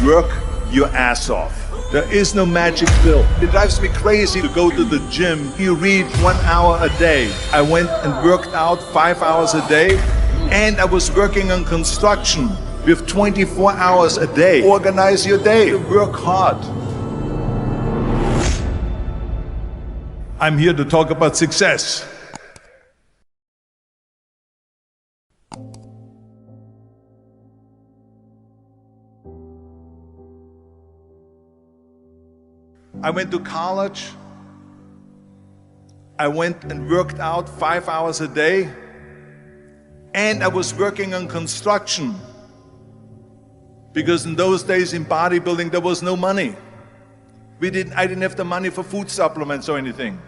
Work your ass off. There is no magic pill. It drives me crazy to go to the gym. You read 1 hour a day. I went and worked out 5 hours a day, and I was working on construction with 24 hours a day. Organize your day. Work hard. I'm here to talk about success. I went to college. I went and worked out 5 hours a day, and I was working on construction. Because in those days in bodybuilding there was no money. I didn't have the money for food supplements or anything.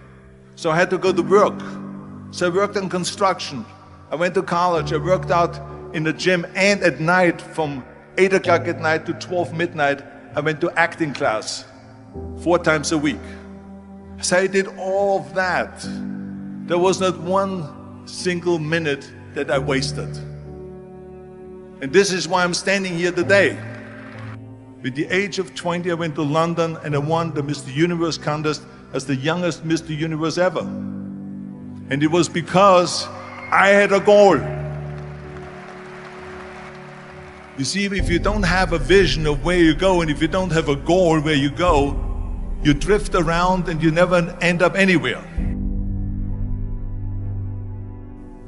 So I had to go to work. So I worked on construction. I went to college, I worked out in the gym, and at night from 8 o'clock at night to 12 midnight, I went to acting class 4 times a week. So I did all of that. There was not one single minute that I wasted. And this is why I'm standing here today. With the age of 20, I went to London and I won the Mr. Universe contest as the youngest Mr. Universe ever. And it was because I had a goal. You see, if you don't have a vision of where you go, and if you don't have a goal where you go, you drift around and you never end up anywhere.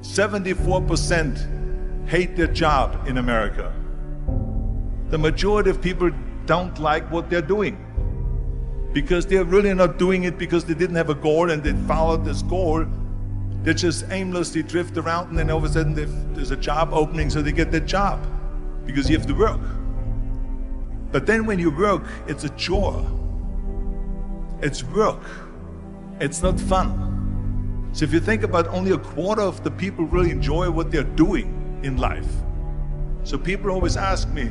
74% hate their job in America. The majority of people don't like what they're doing because they're really not doing it because they didn't have a goal and they followed this goal. They just aimlessly drift around, and then all of a sudden there's a job opening, so they get that job because you have to work. But then when you work, it's a chore. It's work. It's not fun. So if you think about, only a quarter of the people really enjoy what they're doing in life. So people always ask me,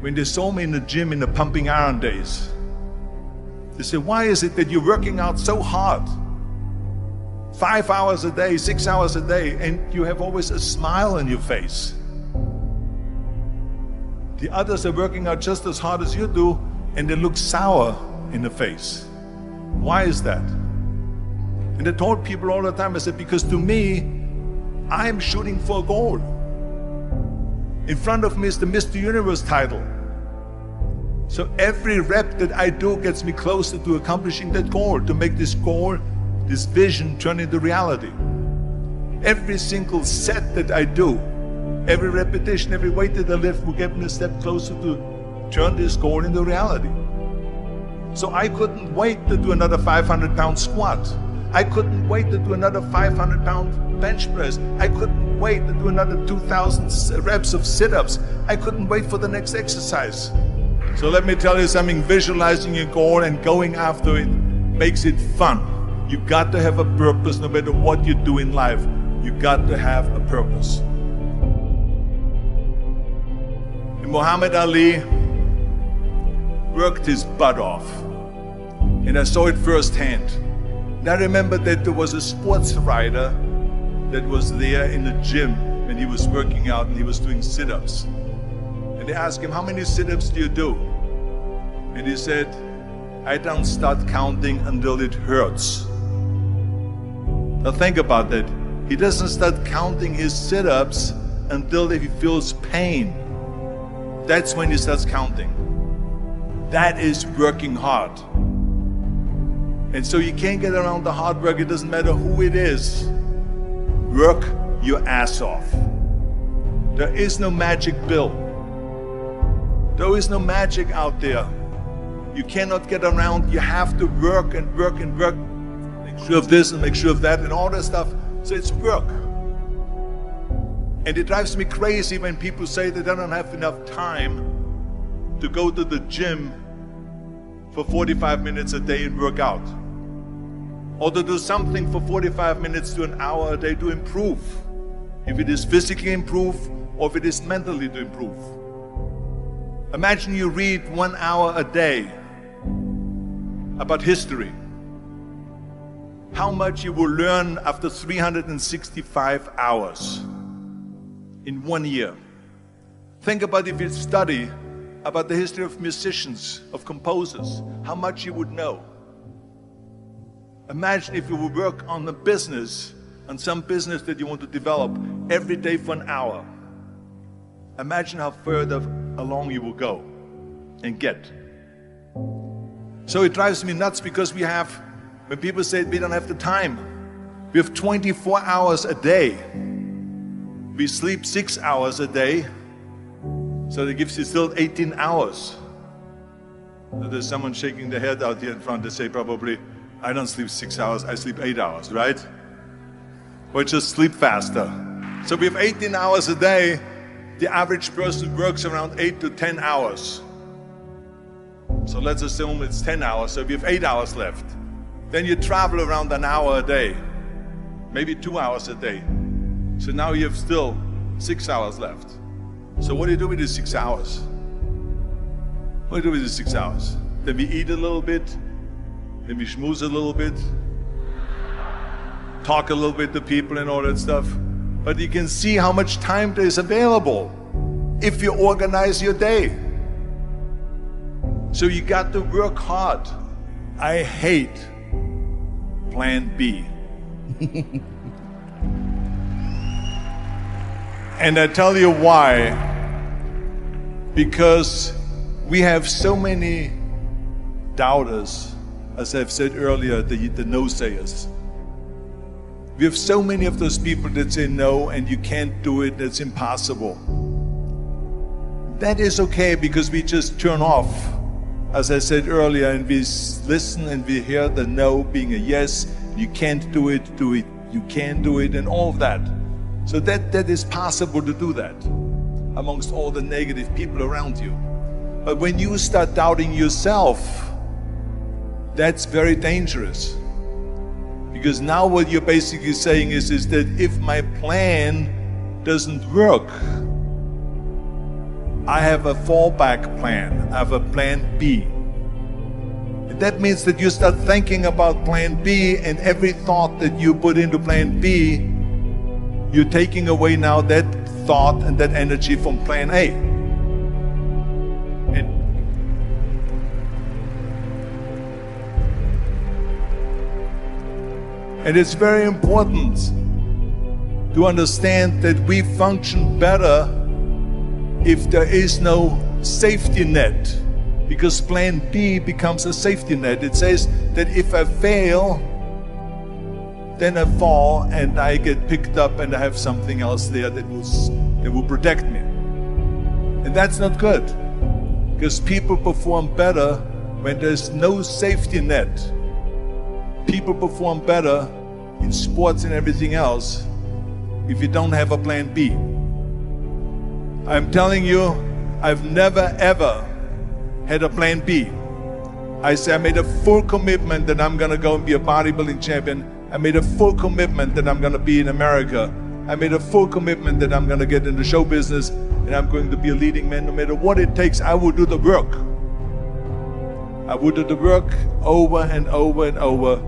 when they saw me in the gym in the pumping iron days, they say, why is it that you're working out so hard? 5 hours a day, 6 hours a day, and you have always a smile on your face. The others are working out just as hard as you do, and they look sour in the face. Why is that? And I told people all the time, I said, because to me, I'm shooting for a goal. In front of me is the Mr. Universe title. So every rep that I do gets me closer to accomplishing that goal, to make this goal, this vision, turn into reality. Every single set that I do, every repetition, every weight that I lift will get me a step closer to turn this goal into reality. So I couldn't wait to do another 500-pound squat. I couldn't wait to do another 500-pound bench press. I couldn't wait to do another 2,000 reps of sit-ups. I couldn't wait for the next exercise. So let me tell you something, visualizing your goal and going after it makes it fun. You got to have a purpose no matter what you do in life. You got to have a purpose. And Muhammad Ali worked his butt off. And I saw it firsthand. And I remember that there was a sports writer that was there in the gym when he was working out and he was doing sit-ups. And they asked him, how many sit-ups do you do? And he said, I don't start counting until it hurts. Now think about that. He doesn't start counting his sit-ups until he feels pain. That's when he starts counting. That is working hard. And so you can't get around the hard work. It doesn't matter who it is. Work your ass off. There is no magic pill. There is no magic out there. You cannot get around. You have to work and work and work. Make sure of this and make sure of that and all that stuff. So it's work. And it drives me crazy when people say that they don't have enough time to go to the gym for 45 minutes a day and work out. Or to do something for 45 minutes to an hour a day to improve. If it is physically improve or if it is mentally to improve. Imagine you read 1 hour a day about history. How much you will learn after 365 hours in 1 year. Think about if you study about the history of musicians, of composers, how much you would know. Imagine if you would work on a business, on some business that you want to develop every day for an hour. Imagine how further along you will go and get. So it drives me nuts because when people say we don't have the time, we have 24 hours a day. We sleep 6 hours a day, so that gives you still 18 hours. So there's someone shaking their head out here in front. They say probably, I don't sleep 6 hours, I sleep 8 hours, right? Or just sleep faster. So we have 18 hours a day. The average person works around 8 to 10 hours. So let's assume it's 10 hours, so we have 8 hours left. Then you travel around an hour a day, maybe 2 hours a day. So now you have still 6 hours left. So what do you do with these 6 hours? What do you do with these 6 hours? Then we eat a little bit, then we schmooze a little bit, talk a little bit to people and all that stuff. But you can see how much time there is available if you organize your day. So you got to work hard. I hate plan B. And I tell you why. Because we have so many doubters, as I've said earlier, the no-sayers. We have so many of those people that say no and you can't do it, that's impossible. That is okay because we just turn off, as I said earlier, and we listen and we hear the no being a yes. You can't do it, you can do it, and all of that. So that is possible to do that amongst all the negative people around you. But when you start doubting yourself, that's very dangerous. Because now what you're basically saying is that if my plan doesn't work, I have a fallback plan, I have a plan B. And that means that you start thinking about plan B, and every thought that you put into plan B, you're taking away now that thought and that energy from plan A. And it's very important to understand that we function better if there is no safety net, because plan B becomes a safety net. It says that if I fail, then I fall and I get picked up and I have something else there that will protect me. And that's not good, because people perform better when there's no safety net. People perform better in sports and everything else if you don't have a plan B. I'm telling you, I've never ever had a plan B. I made a full commitment that I'm gonna go and be a bodybuilding champion. I made a full commitment that I'm gonna be in America. I made a full commitment that I'm gonna get in the show business and I'm going to be a leading man. No matter what it takes, I will do the work. I will do the work over and over and over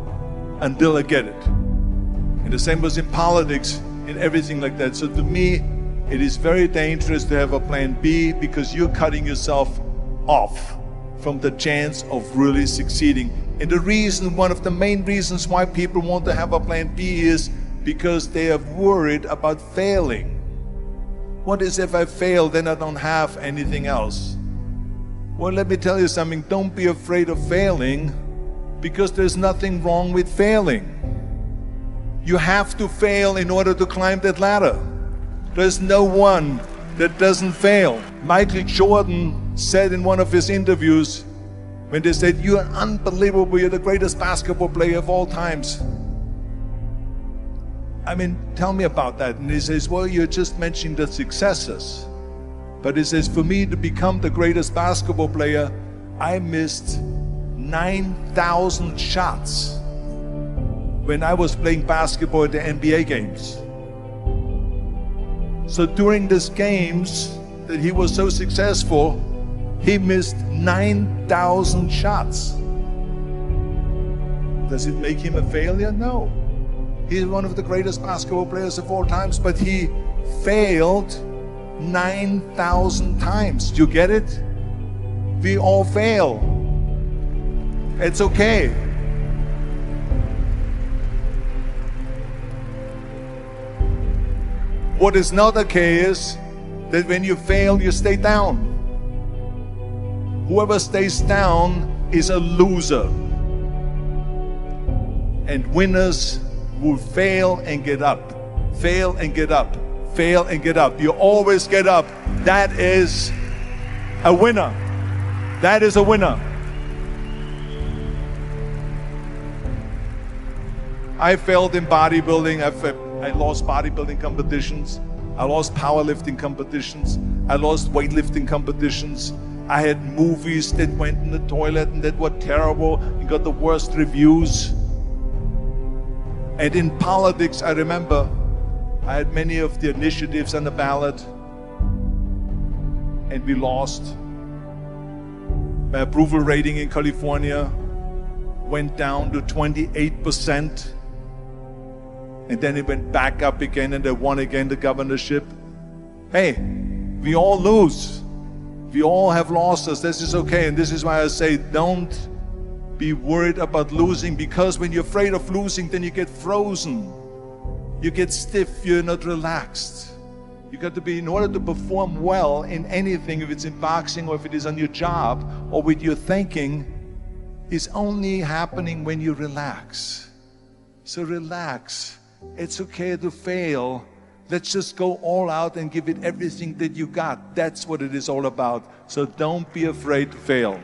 until I get it. And the same was in politics and everything like that. So to me, it is very dangerous to have a plan B, because you're cutting yourself off from the chance of really succeeding. And the reason, one of the main reasons why people want to have a plan B is because they are worried about failing. What is if I fail, then I don't have anything else? Well, let me tell you something, don't be afraid of failing, because there's nothing wrong with failing. You have to fail in order to climb that ladder. There's no one that doesn't fail. Michael Jordan said in one of his interviews, when they said, "You're unbelievable, you're the greatest basketball player of all times." I mean, tell me about that. And he says, well, you're just mentioning the successes. But he says, for me to become the greatest basketball player, I missed 9,000 shots when I was playing basketball at the NBA games. So during these games that he was so successful, he missed 9,000 shots. Does it make him a failure? No. He's one of the greatest basketball players of all times, but he failed 9,000 times. Do you get it? We all fail. It's okay. What is not okay is that when you fail, you stay down. Whoever stays down is a loser. And winners will fail and get up. Fail and get up. Fail and get up. You always get up. That is a winner. That is a winner. I failed in bodybuilding. I lost bodybuilding competitions. I lost powerlifting competitions. I lost weightlifting competitions. I had movies that went in the toilet and that were terrible and got the worst reviews. And in politics, I remember I had many of the initiatives on the ballot and we lost. My approval rating in California went down to 28%. And then it went back up again and I won again the governorship. Hey, we all lose. We all have losses. This is okay. And this is why I say don't be worried about losing, because when you're afraid of losing, then you get frozen. You get stiff. You're not relaxed. You got to be, in order to perform well in anything, if it's in boxing or if it is on your job or with your thinking, is only happening when you relax. So relax. It's okay to fail. Let's just go all out and give it everything that you got. That's what it is all about. So don't be afraid to fail.